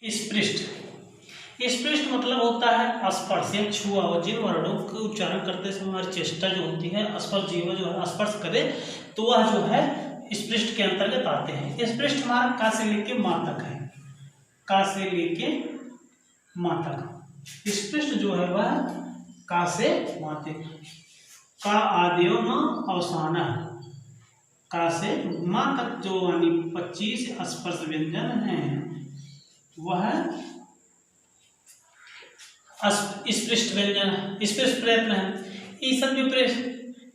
स्पृष्ट। स्पृष्ट मतलब होता है स्पर्श या छुआ हुआ। जिन वर्णों का उच्चारण करते समय हमारी चेष्टा जो होती है, स्पर्श जीव जो है स्पर्श करे तो वह जो है स्पृष्ट के अंतर्गत आते हैं। स्पृष्ट हमारा का से लेके माँ तक है, का से लेके माँ तक। स्पृष्ट जो है वह का से माँ तक, का आदियो न अवसान, का से माँ तक जो 25 स्पर्श व्यंजन हैं वह स्पृष्ट व्यंजन, स्पृष्ट प्रयत्न है। ईसत विपरीत,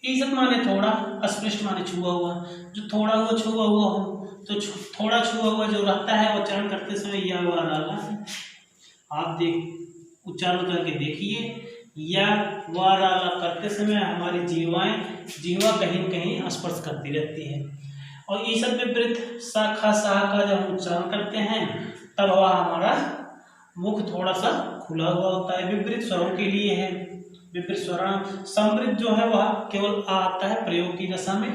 ईसत माने थोड़ा, स्पृष्ट माने छुआ हुआ। जो थोड़ा हुआ छुआ हुआ हो तो थोड़ा छुआ हुआ जो रहता है उच्चारण करते समय या व डाला है। आप देख उच्चारण करके देखिए, या व डाला करते समय हमारी जीवा कहीं न कहीं स्पर्श करती रहती है। और ईसत विपरीत शाखा शाह का जब हम उच्चारण करते हैं तब वह हमारा मुख थोड़ा सा खुला हुआ होता है। विपरीत स्वरों के लिए है। विपरीत स्वर समृद्ध जो है वह केवल आता है प्रयोग की दशा में।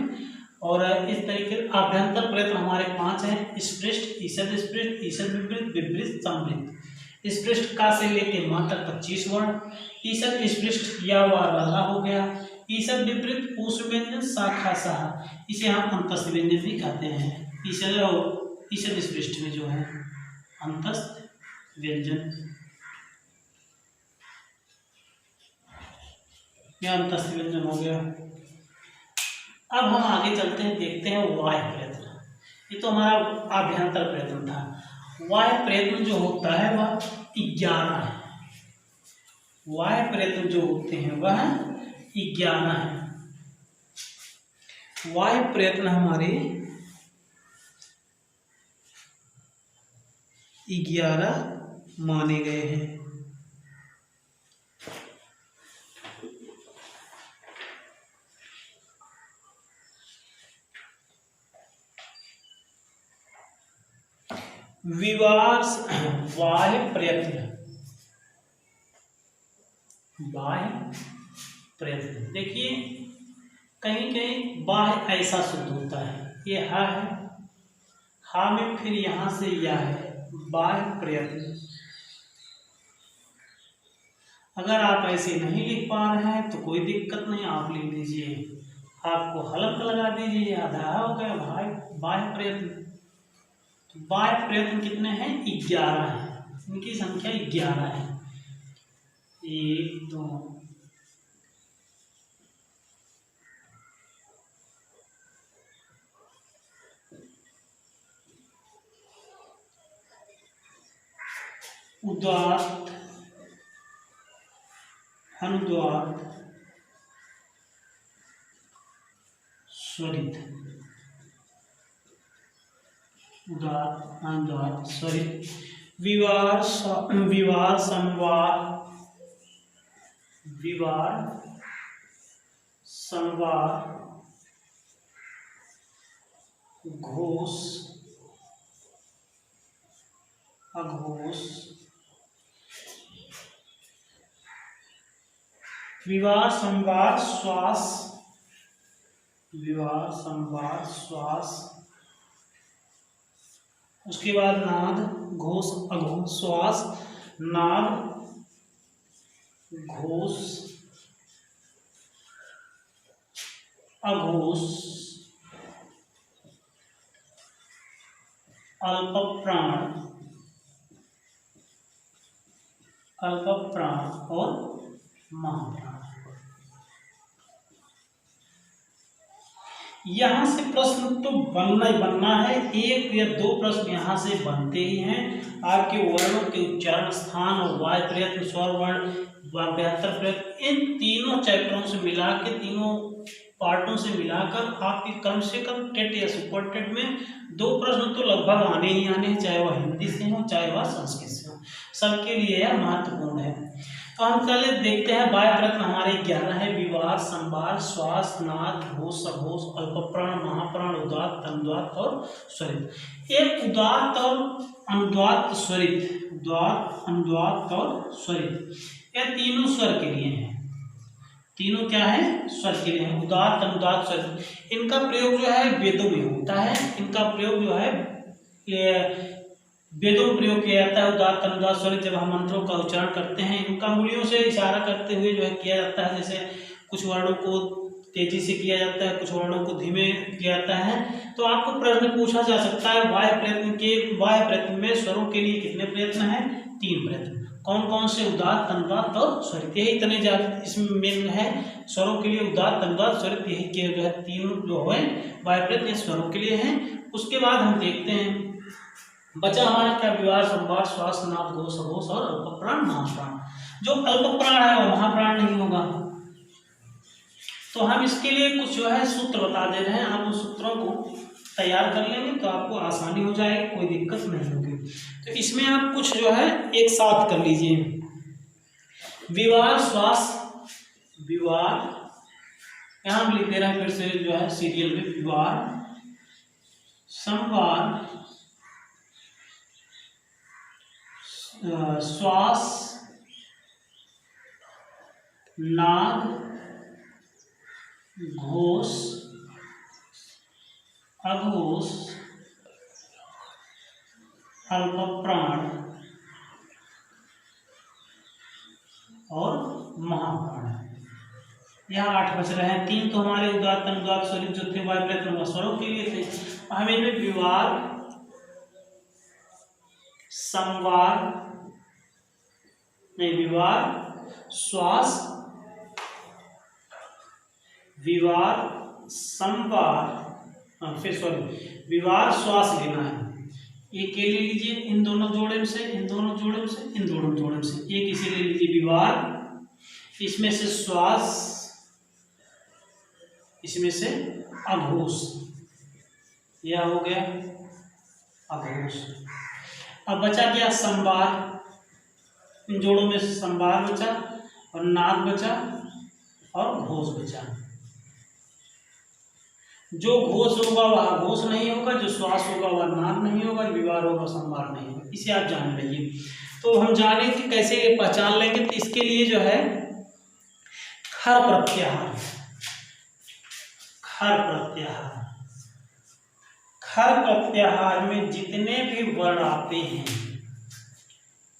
और इस तरीके आभ्यंतर प्रयत्न हमारे 5 हैं: स्पृष्ट, ईसद स्पृष्ट, ईसद विपरीत, विपरीत, समृद्ध। स्पृष्ट का से लेके माँ तक 25 वर्ण। ईसद स्पृष्ट या वाला हो गया। ईसद विपरीत ऊष्म व्यंजन शाखा शाह, इसे हम अंतस्थ व्यंजन भी कहते हैं। ईसद स्पृष्ट में जो है अंतस्थ व्यंजन, यह अंतस्थ व्यंजन हो गया। अब हम आगे चलते हैं, देखते हैं वाह्य प्रयत्न। ये तो हमारा आभ्यंतर प्रयत्न था। वाह्य प्रयत्न जो होता है वह 11 है। वाह्य प्रयत्न जो होते हैं वह 11 है। वाह्य प्रयत्न हमारे 11 माने गए हैं। बाह्य प्रयत्न, बाह्य प्रयत्न देखिए, कहीं कहीं बाह्य ऐसा शुद्ध होता है, ये हा है, हा में फिर यहां से या है, बाह्य प्रयत्न। अगर आप ऐसे नहीं लिख पा रहे हैं तो कोई दिक्कत नहीं, आप लिख दीजिए, आपको हलक लगा दीजिए, आधा हो गया बाह्य प्रयत्न। तो बाह्य प्रयत्न कितने हैं? 11 है। इनकी संख्या 11 है। 1 2 उदात्त, अनुदात्त, स्वरित, उदात्त, अनुदात्त, स्वरित। विवार, संवार, विवार, संवार, घोष, अघोष, विवार, संवार, श्वास, विवार, संवार, श्वास, उसके बाद नाद, घोष, अघोष, श्वास, नाद, घोष, अघोष, अल्प प्राण, अल्प प्राण और महाप्राण। यहां से प्रश्न तो बनना ही बनना है, 1 या 2 प्रश्न यहां से बनते ही हैं। आपके वर्णों के उच्चारण स्थान और वाह्य प्रयत्न, स्वर वर्ण, वाभ्यंतर प्रयत्न, इन तीनों चैप्टरों से मिला के, तीनों पार्टों से मिलाकर आपकी कम से कम टेट या सुपर टेट में 2 प्रश्न तो लगभग आने ही आने हैं, चाहे वह हिंदी से हो चाहे वह संस्कृत से हो, सबके लिए यह महत्वपूर्ण है। तो हम चले देखते हैं। बाह्य प्रयत्न हमारे 11 है: विवार, संवार, श्वास, नाद, घोष, अघोष, अल्पप्राण, महाप्राण, उदात्त, अनुदात्त और स्वरित। एक उदात्त और अनुदात्त स्वरित, उदात्त, अनुदात्त और स्वरित, यह तीनों स्वर के लिए हैं। तीनों क्या है? स्वर के लिए हैं। उदात्त, अनुदात्त, स्वरित। इनका प्रयोग जो है वेदों में होता है। इनका प्रयोग जो है वेदों में प्रयोग किया जाता है। उदात्त अनुदात स्वरित जब हम मंत्रों का उच्चारण करते हैं, इनका उंगलियों से इशारा करते हुए जो है किया जाता है। जैसे कुछ वर्णों को तेजी से किया जाता है, कुछ वर्णों को धीमे किया जाता है। तो आपको प्रश्न पूछा जा सकता है, वाह्य प्रयत्न में स्वरों के लिए कितने प्रयत्न हैं? 3 प्रयत्न। कौन कौन से? उदात्त अनुदात और स्वरित, यही इतने ज्यादा इसमें मेन है। स्वरों के लिए उदात्त अनुदात स्वरित, यही के जो है 3 जो है वाह्य प्रयत्न स्वरों के लिए हैं। उसके बाद हम देखते हैं बचा हमारा क्या? विवाह, संवार, श्वास, नाद, घोष, अघोष और अल्पप्राण, महाप्राण। जो अल्पप्राण है वो महाप्राण नहीं होगा। तो हम इसके लिए कुछ जो है सूत्र बता दे रहे हैं, आप उन सूत्रों को तैयार कर लेंगे तो आपको आसानी हो जाएगी, कोई दिक्कत नहीं होगी। तो इसमें आप कुछ जो है एक साथ कर लीजिए। विवार, श्वास, विवार, यहां हम लिख दे रहे हैं फिर से जो है सीरियल में, विवार, संवार, श्वास, नाद, घोष, अघोष, अल्पप्राण और महाप्राण। यहाँ 8 बच रहे हैं। 3 तो हमारे उदात्त अनुदात स्वरित जो थे वाह्य प्रयत्न स्वरों के लिए थे। हमें इनमें विवार, संवार, नहीं विवार, श्वास, विवार, संवार, फिर सॉरी विवार, श्वास लेना है। एक के ले लीजिए इन दोनों जोड़े में से, इन दोनों जोड़े में से, इन दोनों जोड़े में से। एक इसे ले लीजिए विवार, इसमें से श्वास, इसमें से अघोष, यह हो गया अघोष। अब बचा क्या? संवार, इन जोड़ों में से संवार बचा और नाद बचा और घोष बचा। जो घोष होगा वह घोष नहीं होगा, जो श्वास होगा वह नाद नहीं होगा, विवार होगा संवार नहीं होगा। इसे आप जान लीजिए। तो हम जाने कि कैसे ये पहचान लेंगे, तो इसके लिए जो है खर प्रत्याहार, खर प्रत्याहार, खर प्रत्याहार में जितने भी वर्ण आते हैं,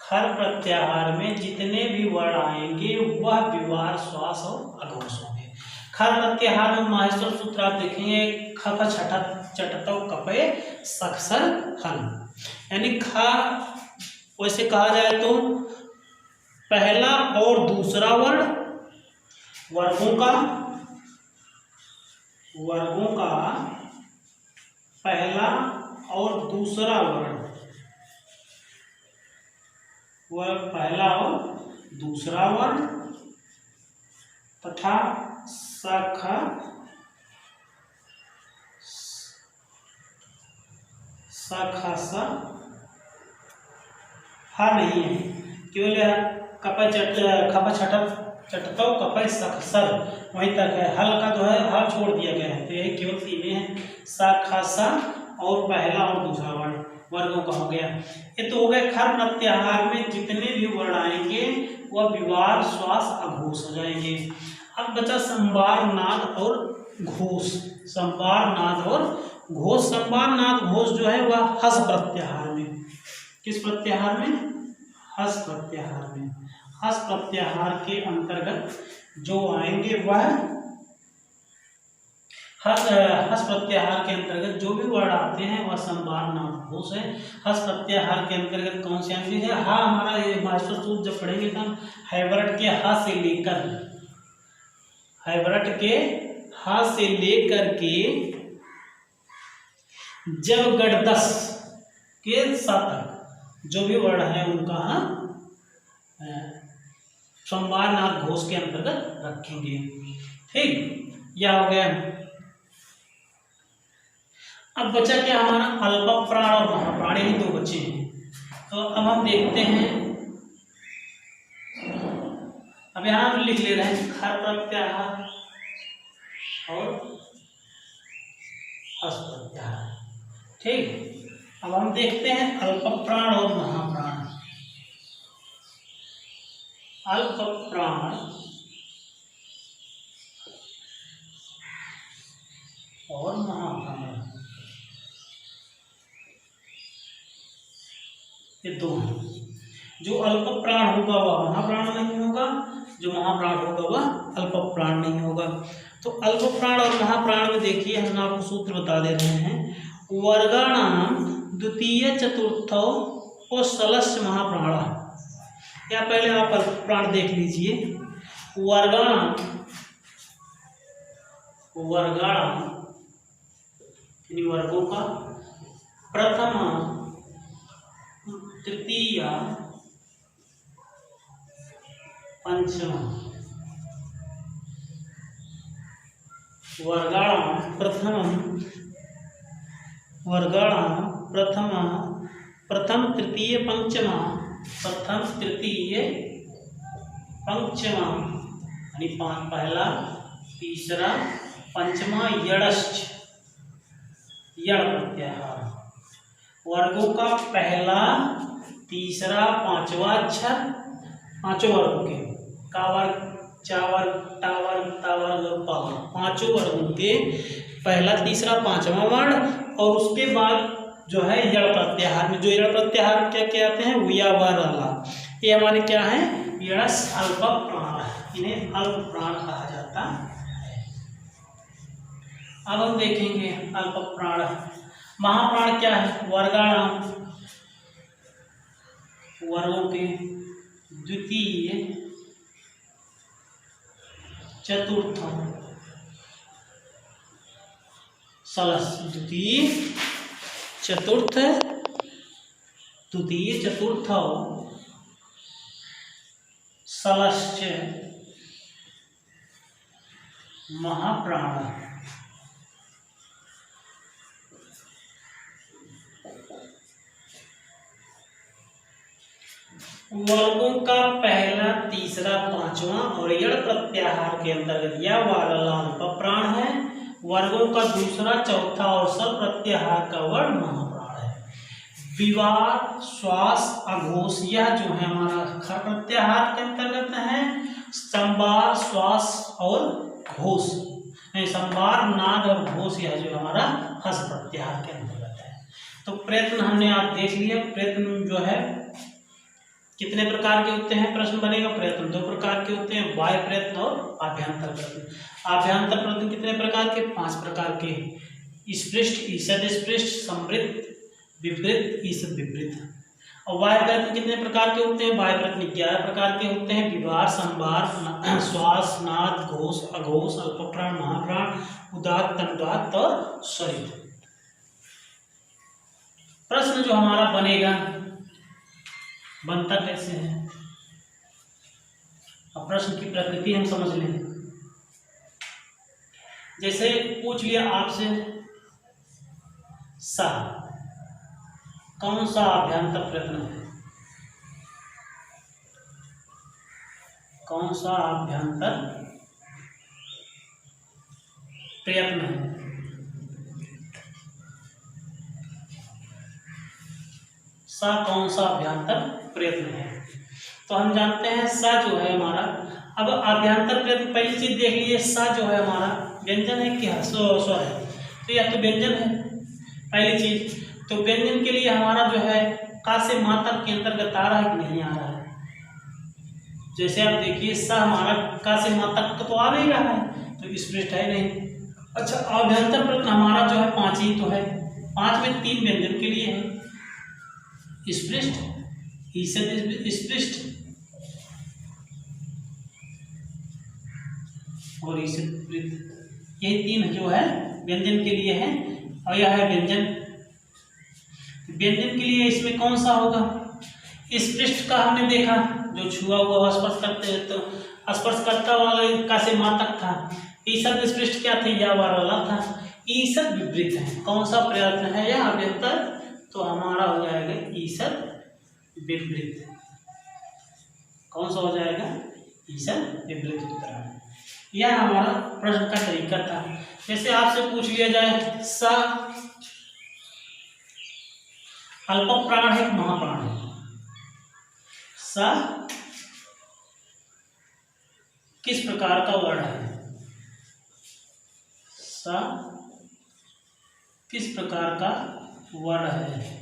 खर प्रत्याहार में जितने भी वर्ण आएंगे वह विवार, श्वास और अघोष होंगे। खर प्रत्याहार में माहेश्वर सूत्र आप देखेंगे, खप छठ चटतौ कपे सक्षर हल, यानी ख वैसे कहा जाए तो पहला और दूसरा वर्ण वर्गों का पहला और दूसरा वर्ण, वह पहला और दूसरा वर्ण तथा शाखा सा हा नहीं है, केवल कपय चटतौ कपय सखसर वहीं तक है। हल का जो है हल छोड़ दिया गया है, तो यही केवल 3 है, शाखा सा और पहला और दूसरा वर्ण वर्गों का हो गया। ये तो हो गए खर प्रत्याहार में जितने भी वर्ण आएंगे वह विवार, श्वास, अघोष हो जाएंगे। अब बचा संवार, नाद और घोष। संवार, नाद और घोष। संवार, नाद, घोष जो है वह हस प्रत्याहार में, किस प्रत्याहार में? हस प्रत्याहार में। हस प्रत्याहार के अंतर्गत जो आएंगे वह हस प्रत्याहार के अंतर्गत जो भी वर्ण आते हैं वह संवार, नाद, घोष है। हस प्रत्याहार के अंतर्गत कौन सी आंसर है? हा हमारा ये मास्टर सूत्र जब पढ़ेंगे तो हैवरट के हा से लेकर, हैवरट के हा से लेकर के जब गढ़ 10 के 7 तक जो भी वर्ण है उनका संवार, नाद, घोष के अंतर्गत रखेंगे। ठीक, यह हो गया। अब बचा क्या हमारा? अल्पप्राण और महाप्राण, ही 2 बचे हैं। तो अब हम देखते हैं, अब यहां हम लिख ले रहे हैं खर प्रत्याहार और हस प्रत्याहार। ठीक, अब हम देखते हैं अल्पप्राण और महाप्राण। अल्पप्राण और महाप्राण। जो अल्प प्राण होगा वह महाप्राण नहीं होगा, जो महाप्राण होगा वह अल्प प्राण नहीं होगा। तो अल्प प्राण और महाप्राण में देखिए हम आपको सूत्र बता दे रहे हैं। वर्गाणाम द्वितीय चतुर्थ और सलस्य महाप्राण, या पहले आप अल्प प्राण देख लीजिए। वर्गाणाम वर्गों का प्रथम तृतीय पंचम, वर्गाणाम प्रथम तृतीय पंचमा, यानी पहला तीसरा पंचमा यड़श्च, यड़ प्रत्याहार। वर्गों का पहला तीसरा पांचवा अक्षर, पांचों वर्गों के का वर्ग, चा वर्ग, टा वर्ग, ता वर्ग, पा वर्ग, पांचों वर्गों के पहला तीसरा पांचवा वर्ण, और उसके बाद जो है यड़ प्रत्याहार में, जो यड़ प्रत्याहार क्या कहते हैं, उया व रला, ये हमारे क्या है, यड़स अल्प प्राण, इन्हें अल्प प्राण कहा जाता है। अब हम देखेंगे अल्प प्राण। महाप्राण क्या है, वर्गाणाम वर्गों के द्वितीय चतुर्थ सलस्य, द्वितीय चतुर्थ सलस्य महाप्राण। वर्गों का पहला तीसरा पांचवा और यड़ प्रत्याहार के अंतर्गत यह वाला अल्प प्राण है। वर्गों का दूसरा चौथा और सल प्रत्याहार का वर्ण महाप्राण है। विवाद श्वास अघोष यह जो है हमारा खर प्रत्याहार के अंतर्गत है। संवार श्वास और घोष, संवार नाद और घोष यह जो हमारा हस प्रत्याहार के अंतर्गत है। तो प्रयत्न हमने आप देख लिया। प्रयत्न जो है कितने प्रकार के होते हैं, प्रश्न बनेगा। प्रयत्न दो प्रकार के होते हैं, बाह्य प्रयत्न और आभ्यंतर प्रयत्न। आभ्यंतर प्रयत्न कितने प्रकार के, 5 प्रकार के। स्पृष्ट, ईषद स्पृष्ट, समृद्ध, विपरीत, ईषद विपरीत। और बाह्य प्रयत्न कितने प्रकार के होते हैं, बाह्य प्रयत्न 11 प्रकार के होते हैं। विवार, संवार, श्वास, नाद, घोष, अघोष, अल्पप्राण, महाप्राण, उदात्त, अनुदात्त और स्वरित। प्रश्न जो हमारा बनेगा बनता कैसे है, अब प्रश्न की प्रकृति हम समझ लें। जैसे पूछ लिया आपसे सा, कौन सा अभ्यंतर प्रयत्न है, कौन सा अभ्यंतर प्रयत्न है। सा कौन सा अभ्यंतर प्रयत्न है, तो हम जानते हैं सा जो है हमारा। अब अभ्यंतर प्रयत्न पहली चीज देख लीजिए, सा जो है हमारा व्यंजन है कि स्वर है, तो यह तो व्यंजन है पहली चीज। तो व्यंजन के लिए हमारा जो है का से मातक के अंतर्गत आ रहा है कि नहीं आ रहा है। जैसे आप देखिए सा हमारा का से मातक तो आ नहीं रहा है, तो स्पृष्ट है नहीं। अच्छा, अभ्यंतर प्रयत्न हमारा जो है 5 ही तो है, 5 में 3 व्यंजन के लिए है, स्पृष्ट, ईषद स्पृष्ट और ईषद विपरीत। ये 3 जो है व्यंजन के लिए है। और यह है व्यंजन। व्यंजन के लिए इसमें कौन सा होगा, स्पृष्ट का हमने देखा, जो छुआ हुआ स्पर्श करते हैं तो स्पर्श करता वाला का से मातक था। ईषद स्पृष्ट क्या थे, या वाला था। ईषद विपरीत है, कौन सा प्रयत्न है यह अभ्यंतर, तो हमारा हो जाएगा ईषद विपरीत। कौन सा हो जाएगा, ईषद विपरीत उत्तर है। यह हमारा प्रश्न का तरीका था। जैसे आपसे पूछ लिया जाए सा अल्प प्राण है, महाप्राण है, सा किस प्रकार का वर्ण है, सा किस प्रकार का वर्ण है।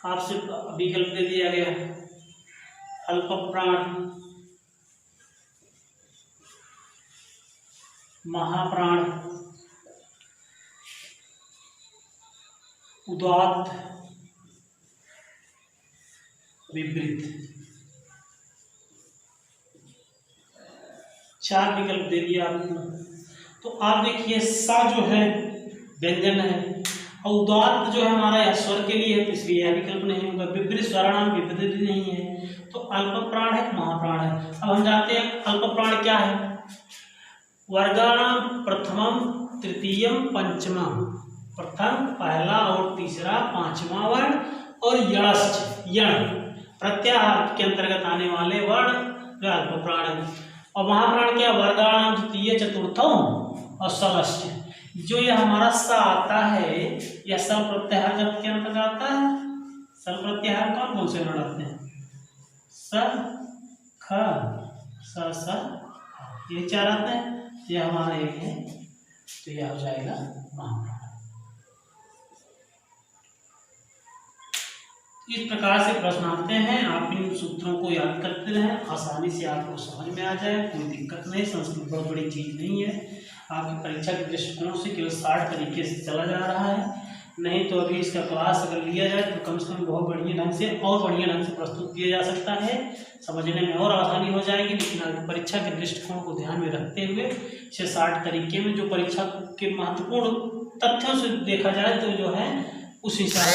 आपसे विकल्प दे दिया गया, अल्प प्राण, महाप्राण, उदात्त, विपरीत। 4 विकल्प दे दिया आपको। तो आप देखिए सा जो है व्यंजन है और उदात्त जो है हमारा यह स्वर के लिए है, तो इसलिए यह विकल्प नहीं होगा। विपरीत स्वराणाम विपरीत नहीं है, तो अल्प प्राण है, महाप्राण है। अब हम जानते हैं अल्प प्राण क्या है। वर्गाणाम प्रथमम तृतीयम पंचमम, प्रथम पहला और तीसरा पांचवा वर्ण और यणश्च यण प्रत्याहार के अंतर्गत आने वाले वर्ण जो अल्प प्राण है। और महाप्राण क्या, वर्गाणाम द्वितीय चतुर्थम और सलश्च, जो यह हमारा सा आता है यह सल प्रत्याहार के अंतर्गत आता है। सल प्रत्याहार कौन कौन से वर्ण आते हैं, स ख स ये 4 आते हैं, यह हमारा एक है, तो यह हो जाएगा महाप्राण। इस प्रकार से प्रश्न आते हैं, आप इन सूत्रों को याद करते रहें, आसानी से आपको समझ में आ जाए, कोई दिक्कत नहीं। संस्कृत बहुत बड़ी चीज़ नहीं है, आपकी परीक्षा के दृष्टिकोण से केवल 60 तरीके से चला जा रहा है, नहीं तो अभी इसका क्लास अगर लिया जाए तो कम से कम बहुत बढ़िया ढंग से और बढ़िया ढंग से प्रस्तुत किया जा सकता है, समझने में और आसानी हो जाएगी। लेकिन आपकी परीक्षा के दृष्टिकोण को ध्यान में रखते हुए इसे 60 तरीके में जो परीक्षा के महत्वपूर्ण तथ्यों से देखा जाए तो जो है उस हिसाब